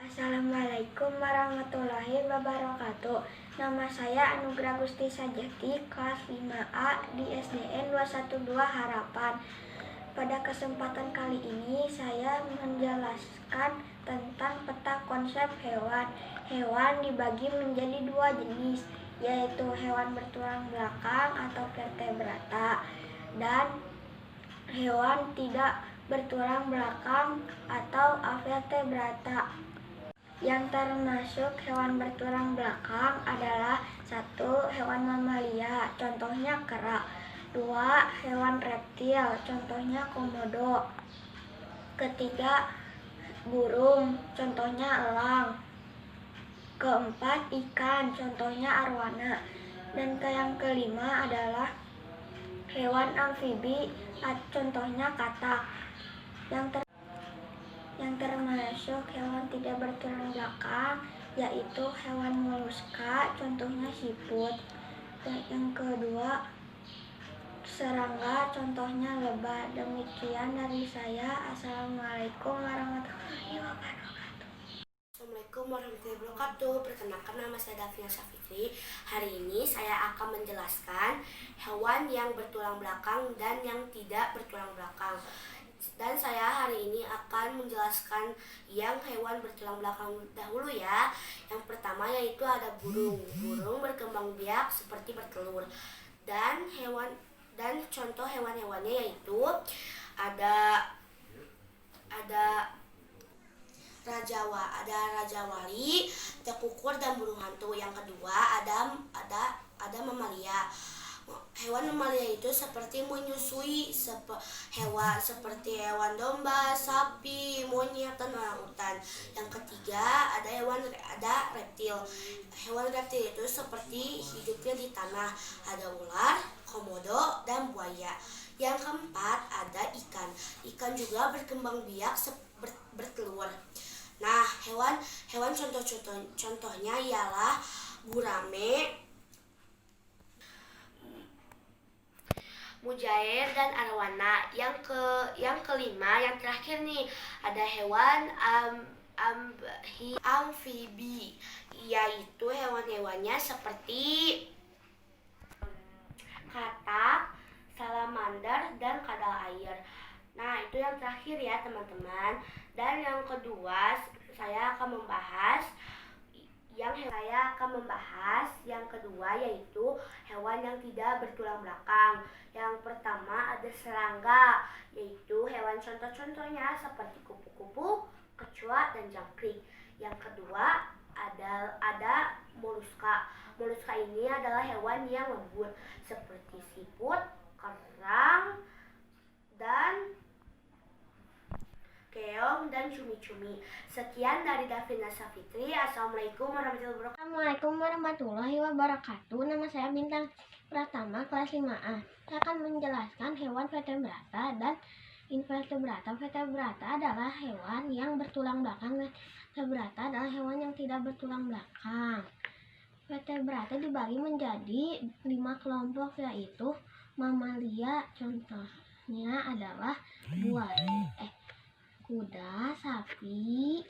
Assalamualaikum warahmatullahi wabarakatuh. Nama saya Anugrah Gusti Sajati, kelas 5A di SDN 212 Harapan. Pada kesempatan kali ini saya menjelaskan tentang peta konsep hewan. Hewan dibagi menjadi dua jenis, yaitu hewan bertulang belakang atau vertebrata dan hewan tidak bertulang belakang atau avertebrata. Yang termasuk hewan bertulang belakang adalah 1. Hewan mamalia, contohnya kera. 2. Hewan reptil, contohnya komodo. Ketiga, burung, contohnya elang. Keempat, ikan, contohnya arwana. Dan yang kelima adalah hewan amfibi, contohnya katak. Yang termasuk hewan tidak bertulang belakang yaitu hewan moluska, contohnya siput. Yang kedua, serangga, contohnya lebah. Demikian dari saya. Assalamualaikum warahmatullahi wabarakatuh. Assalamualaikum warahmatullahi wabarakatuh. Perkenalkan, nama saya Davina Safitri. Hari ini saya akan menjelaskan hewan yang bertulang belakang dan yang tidak bertulang belakang. Dan saya hari ini akan menjelaskan yang hewan bertulang belakang dahulu ya. Yang pertama yaitu ada burung. Burung berkembang biak seperti bertelur. Dan contoh hewan-hewannya yaitu ada raja wali, tekukur dan burung hantu. Yang kedua ada mamalia. Hewan mamalia itu seperti menyusui seperti hewan domba, sapi, monyet, dan orangutan. Yang ketiga ada reptil. Hewan reptil itu seperti hidupnya di tanah. Ada ular, komodo, dan buaya. Yang keempat ada ikan. Ikan juga berkembang biak bertelur. Nah, hewan contohnya ialah gurame, mujair, dan arwana. Yang kelima, yang terakhir nih, ada hewan amfibi, yaitu hewan-hewannya seperti katak, salamander, dan kadal air. Nah, itu yang terakhir ya teman-teman. Dan yang kedua, saya akan membahas yang kedua yaitu hewan yang tidak bertulang belakang. Yang pertama ada serangga, yaitu hewan contoh-contohnya seperti kupu-kupu, kecoa, dan jangkrik. Yang kedua ada moluska. Moluska ini adalah hewan yang lembut seperti siput, kerang, dan keong, dan cumi-cumi. Sekian dari Davina Safitri. Assalamualaikum warahmatullahi wabarakatuh. Assalamualaikum warahmatullahi wabarakatuh. Nama saya Bintang Pratama, kelas 5A. Saya akan menjelaskan hewan vertebrata dan invertebrata. Vertebrata adalah hewan yang bertulang belakang dan vertebrata adalah hewan yang tidak bertulang belakang. Vertebrata dibagi menjadi 5 kelompok, yaitu mamalia, contohnya adalah kuda, sapi,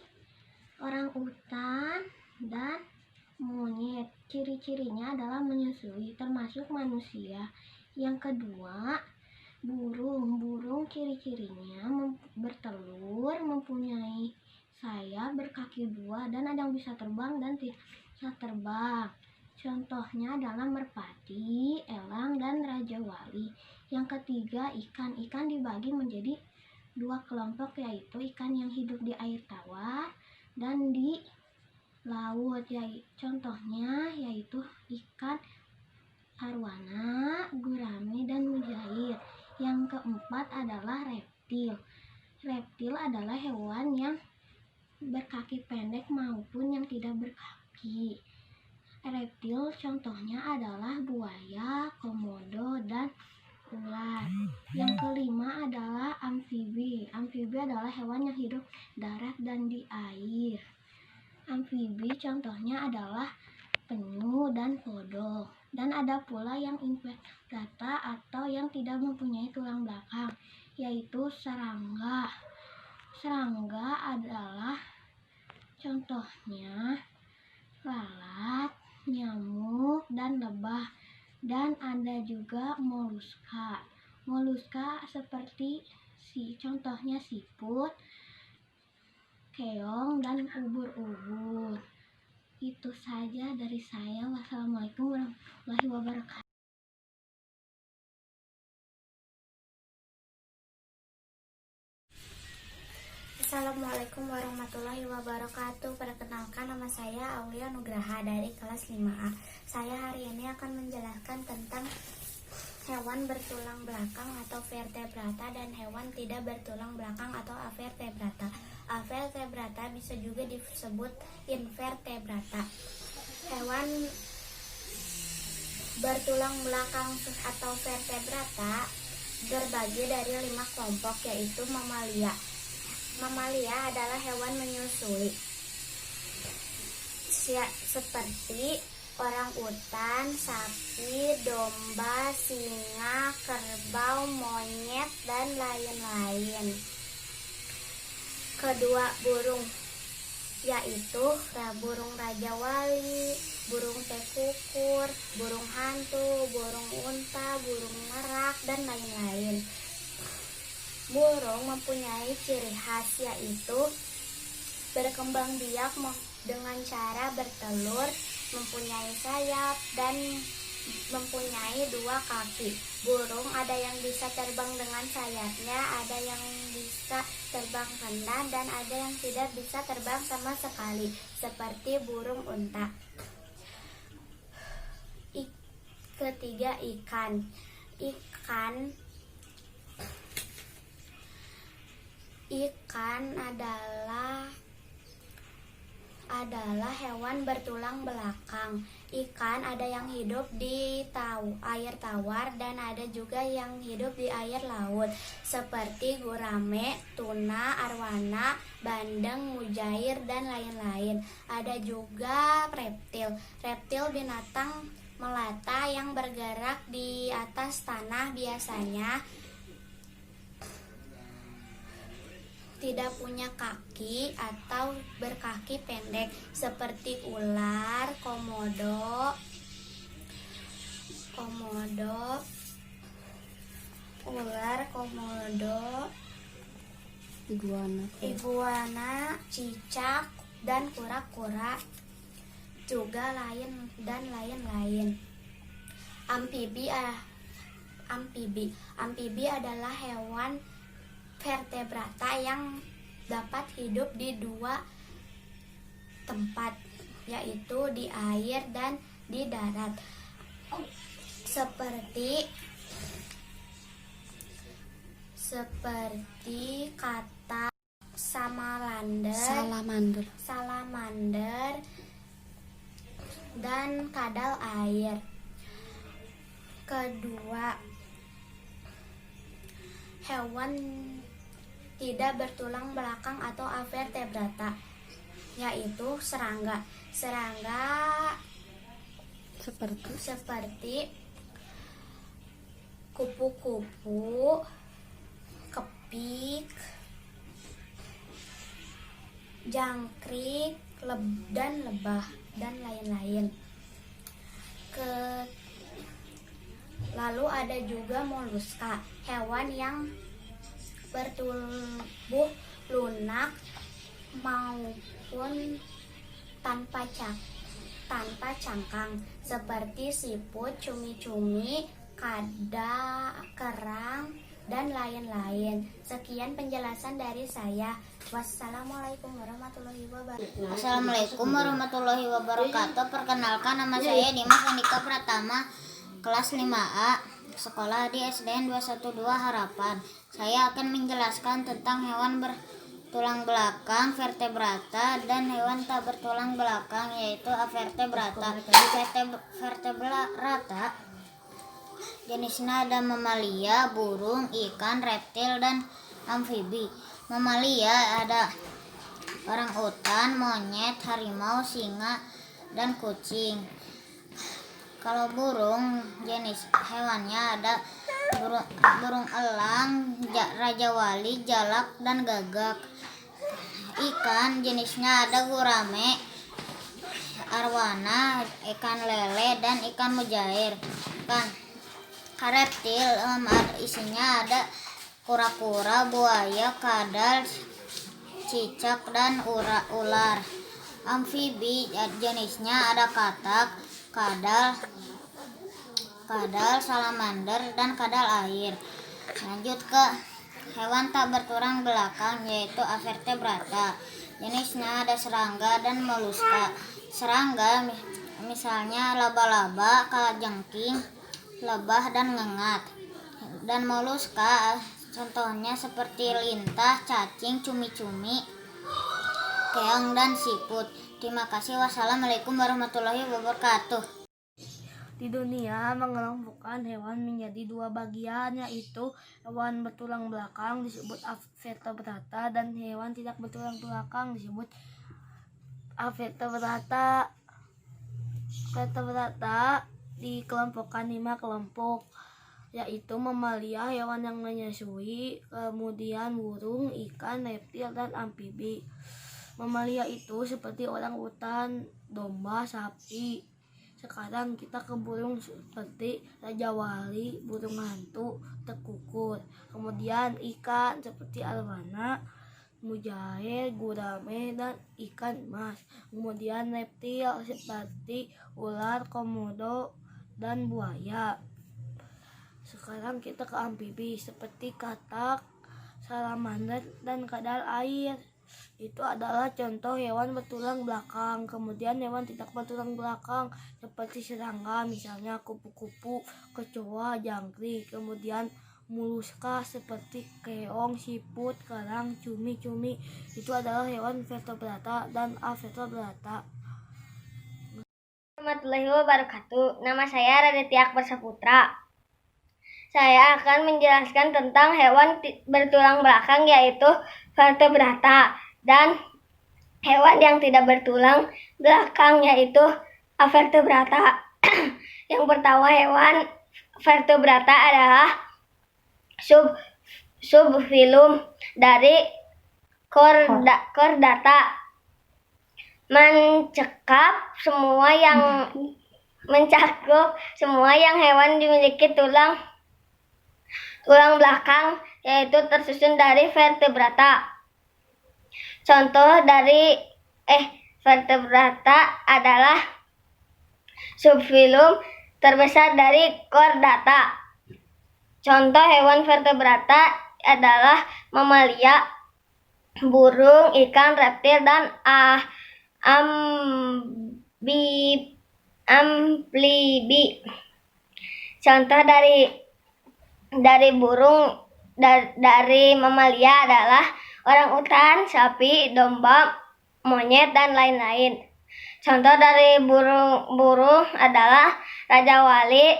orangutan, dan monyet. Ciri-cirinya adalah menyusui, termasuk manusia. Yang kedua, burung. Ciri-cirinya bertelur, mempunyai sayap, berkaki 2, dan ada yang bisa terbang dan tidak bisa terbang. Contohnya adalah merpati, elang, dan raja wali. Yang ketiga, ikan. Ikan dibagi menjadi 2 kelompok, yaitu ikan yang hidup di air tawar dan di laut. Contohnya yaitu ikan arwana, gurame, dan mujair. Yang keempat adalah reptil. Reptil adalah hewan yang berkaki pendek maupun yang tidak berkaki. Reptil contohnya adalah buaya, komodo, dan ular. Yang kelima adalah amfibi. Amfibi adalah hewan yang hidup darat dan di air. Amfibi contohnya adalah penyu dan kodok. Dan ada pula yang invertebrata atau yang tidak mempunyai tulang belakang, yaitu serangga. Serangga adalah Contohnya lalat, nyamuk, dan lebah. Dan ada juga moluska. Moluska seperti contohnya siput, keong, dan ubur-ubur. Itu saja dari saya. Wassalamualaikum warahmatullahi wabarakatuh. Assalamualaikum warahmatullahi wabarakatuh. Perkenalkan, nama saya Aulia Nugraha dari kelas 5A. Saya hari ini akan menjelaskan tentang hewan bertulang belakang atau vertebrata dan hewan tidak bertulang belakang atau avertebrata. Avertebrata bisa juga disebut invertebrata. Hewan bertulang belakang atau vertebrata terbagi dari 5 kelompok, yaitu mamalia. Mamalia adalah hewan menyusui seperti orang utan, sapi, domba, singa, kerbau, monyet, dan lain-lain. Kedua, burung, yaitu burung raja wali, burung tekukur, burung hantu, burung unta, burung merak, dan lain-lain. Burung mempunyai ciri khas, yaitu berkembang biak dengan cara bertelur, mempunyai sayap, dan mempunyai 2 kaki. Burung ada yang bisa terbang dengan sayapnya, ada yang bisa terbang rendah, dan ada yang tidak bisa terbang sama sekali, seperti burung unta. Ketiga, ikan. Ikan adalah hewan bertulang belakang. Ikan ada yang hidup di air tawar dan ada juga yang hidup di air laut, seperti gurame, tuna, arwana, bandeng, mujair, dan lain-lain. Ada juga reptil. Reptil binatang melata yang bergerak di atas tanah, biasanya tidak punya kaki atau berkaki pendek, seperti ular, komodo, iguana, cicak, dan kura-kura juga lain-lain. Amfibi adalah hewan vertebrata yang dapat hidup di 2 tempat, yaitu di air dan di darat, seperti katak, salamander, dan kadal air. Kedua, hewan tidak bertulang belakang atau avertebrata, yaitu serangga. Serangga seperti kupu-kupu, kepik, jangkrik, dan lebah, dan lain-lain. Lalu ada juga moluska, hewan yang bertubuh lunak maupun tanpa cangkang, seperti siput, cumi-cumi, kerang, dan lain-lain. Sekian penjelasan dari saya. Wassalamualaikum warahmatullahi wabarakatuh. Assalamualaikum warahmatullahi wabarakatuh. Perkenalkan, nama saya Dimas Andika Pratama, kelas 5A, sekolah di SDN 212 Harapan. Saya akan menjelaskan tentang hewan bertulang belakang, vertebrata, dan hewan tak bertulang belakang, yaitu avertebrata. Vertebrata jenisnya ada mamalia, burung, ikan, reptil, dan amfibi. Mamalia ada orang utan, monyet, harimau, singa, dan kucing. Kalau burung, jenis hewannya ada burung elang, raja wali, jalak, dan gagak. ikan, jenisnya ada gurame, arwana, ikan lele, dan ikan mujair. Reptil, isinya ada kura-kura, buaya, kadal, cicak, dan ular. Amfibi, jenisnya ada katak, kadal, salamander, dan kadal air. Lanjut ke hewan tak bertulang belakang, yaitu avertebrata. Jenisnya ada serangga dan moluska. Serangga misalnya laba-laba, kalajengking, lebah, dan ngengat. Dan moluska contohnya seperti lintah, cacing, cumi-cumi, keong, dan siput. Terima kasih. Wassalamualaikum warahmatullahi wabarakatuh. Di dunia mengelompokkan hewan menjadi dua bagian, yaitu hewan bertulang belakang disebut avertebrata dan hewan tidak bertulang belakang disebut avertebrata. Vertebrata dikelompokkan 5 kelompok, yaitu mamalia, hewan yang menyusui, kemudian burung, ikan, reptil, dan amfibi. Mamalia itu seperti orangutan, domba, sapi. Sekarang kita ke burung seperti raja wali, burung hantu, tekukur. Kemudian ikan seperti arwana, mujair, gurame, dan ikan emas. Kemudian reptil seperti ular, komodo, dan buaya. Sekarang kita ke amfibi seperti katak, salamander, dan kadal air. Itu adalah contoh hewan bertulang belakang. Kemudian hewan tidak bertulang belakang seperti serangga, misalnya kupu-kupu, kecoa, jangkrik. Kemudian moluska seperti keong, siput, kerang, cumi-cumi. Itu adalah hewan vertebrata dan avertebrata. Warahmatullahi wabarakatuh. Nama saya Raditya Akbar Saputra. Saya akan menjelaskan tentang hewan bertulang belakang, yaitu vertebrata, dan hewan yang tidak bertulang belakang, yaitu avertebrata. Yang pertama, hewan vertebrata adalah subfilum dari Chordata, mencakup semua yang hewan dimiliki tulang belakang, yaitu tersusun dari vertebrata. Contoh dari vertebrata adalah subfilum terbesar dari Chordata. Contoh hewan vertebrata adalah mamalia, burung, ikan, reptil, dan amfibi. Contoh dari burung, dari mamalia adalah orangutan, sapi, domba, monyet, dan lain-lain. Contoh dari burung adalah raja wali,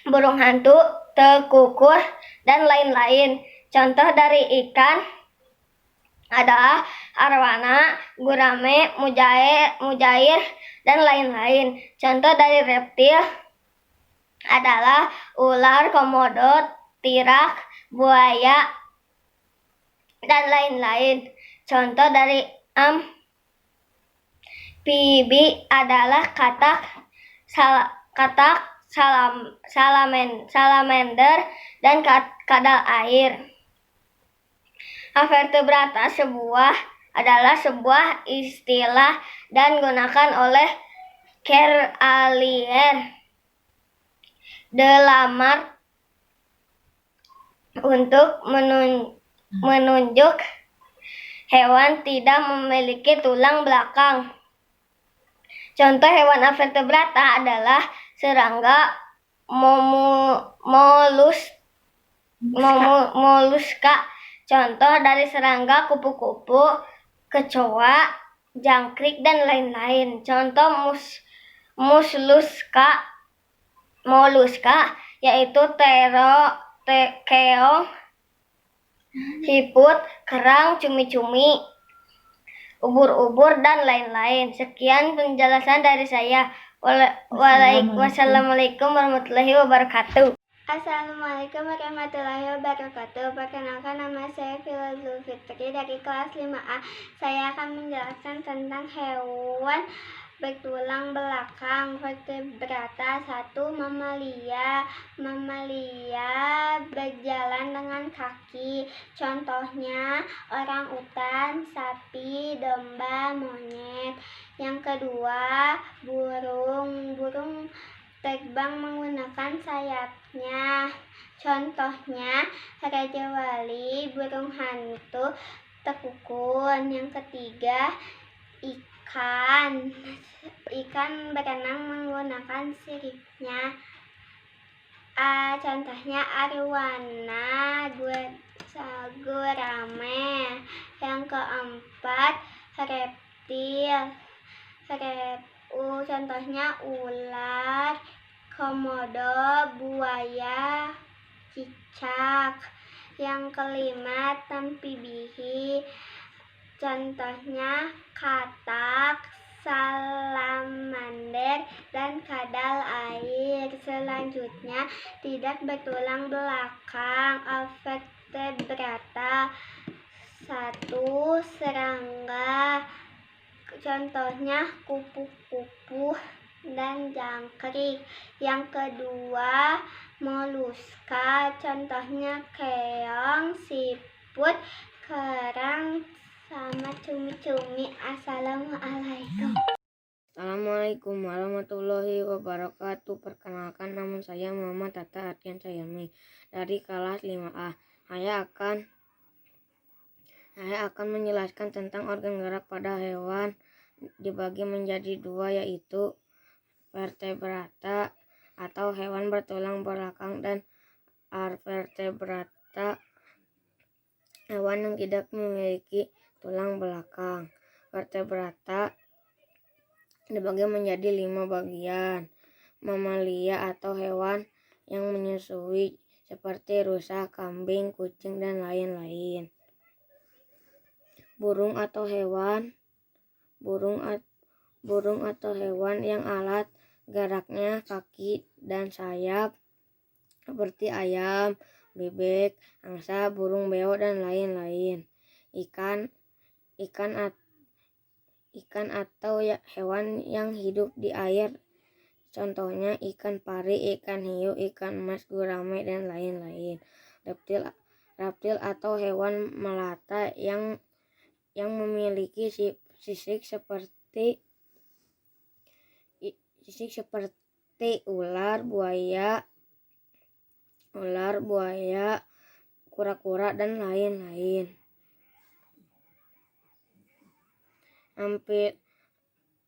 burung hantu, tekukur, dan lain-lain. Contoh dari ikan adalah arwana, gurame, mujair, dan lain-lain. Contoh dari reptil adalah ular, komodo, tirak, buaya, dan lain-lain. Contoh dari amfibi adalah katak, salamander, dan kadal air. Avertebrata adalah sebuah istilah dan digunakan oleh Keralier de Lamarck untuk menunjuk hewan tidak memiliki tulang belakang. Contoh hewan avertebrata adalah serangga, moluska. Contoh dari serangga, kupu-kupu, kecoa, jangkrik, dan lain-lain. Contoh moluska yaitu keong, siput, kerang, cumi-cumi, ubur-ubur, dan lain-lain. Sekian penjelasan dari saya. Wassalamualaikum warahmatullahi wabarakatuh. Assalamualaikum warahmatullahi wabarakatuh. Perkenalkan, nama saya Vila Zulfitri dari kelas 5A. Saya akan menjelaskan tentang hewan bertulang belakang vertebrata. 1. Mamalia. Mamalia berjalan dengan kaki. Contohnya orang utan, sapi, domba, monyet. Yang kedua, burung. Burung terbang menggunakan sayapnya. Contohnya Raja Wali, burung hantu, tekukun. Yang ketiga, ikan. Ikan berenang menggunakan siripnya. Contohnya arwana, gurame. Yang keempat, reptil. Contohnya ular, komodo, buaya, cicak. Yang kelima, tampibihi. Contohnya katak, salamander, dan kadal air. Selanjutnya, tidak bertulang belakang, vertebrata. 1. Serangga. Contohnya kupu-kupu dan jangkrik. Yang kedua, moluska. Contohnya keong, siput, kerang, sama cumi-cumi. Assalamualaikum. Assalamualaikum warahmatullahi wabarakatuh. Perkenalkan, nama saya Muhammad Tata Ardian Sayami dari kelas 5A. Saya akan menjelaskan tentang organ gerak pada hewan dibagi menjadi dua, yaitu vertebrata atau hewan bertulang belakang dan avertebrata, hewan yang tidak memiliki tulang belakang. Vertebrata dibagi menjadi 5 bagian. Mamalia atau hewan yang menyusui seperti rusa, kambing, kucing, dan lain-lain. Burung atau hewan yang alat geraknya kaki dan sayap seperti ayam, bebek, angsa, burung beo, dan lain-lain. Ikan atau hewan yang hidup di air, contohnya ikan pari, ikan hiu, ikan emas, gurame, dan lain-lain. Reptil atau hewan melata yang memiliki sisik seperti ular, buaya, kura-kura, dan lain-lain.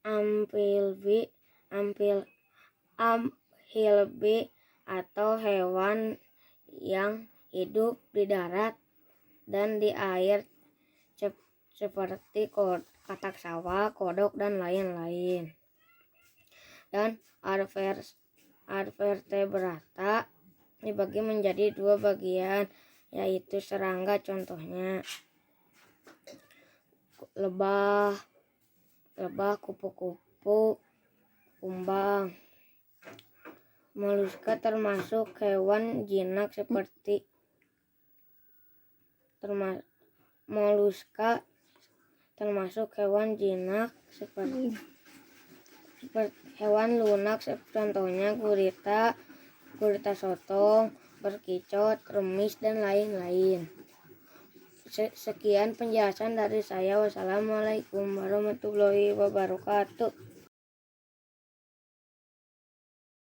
Amfilbi atau hewan yang hidup di darat dan di air seperti katak sawah, kodok, dan lain-lain. Dan avertebrata dibagi menjadi 2 bagian, yaitu serangga, contohnya lebah, kupu-kupu, kumbang. Moluska termasuk hewan jinak seperti hewan lunak, contohnya gurita sotong, berkicot, remis, dan lain-lain. Sekian penjelasan dari saya. Wassalamualaikum warahmatullahi wabarakatuh.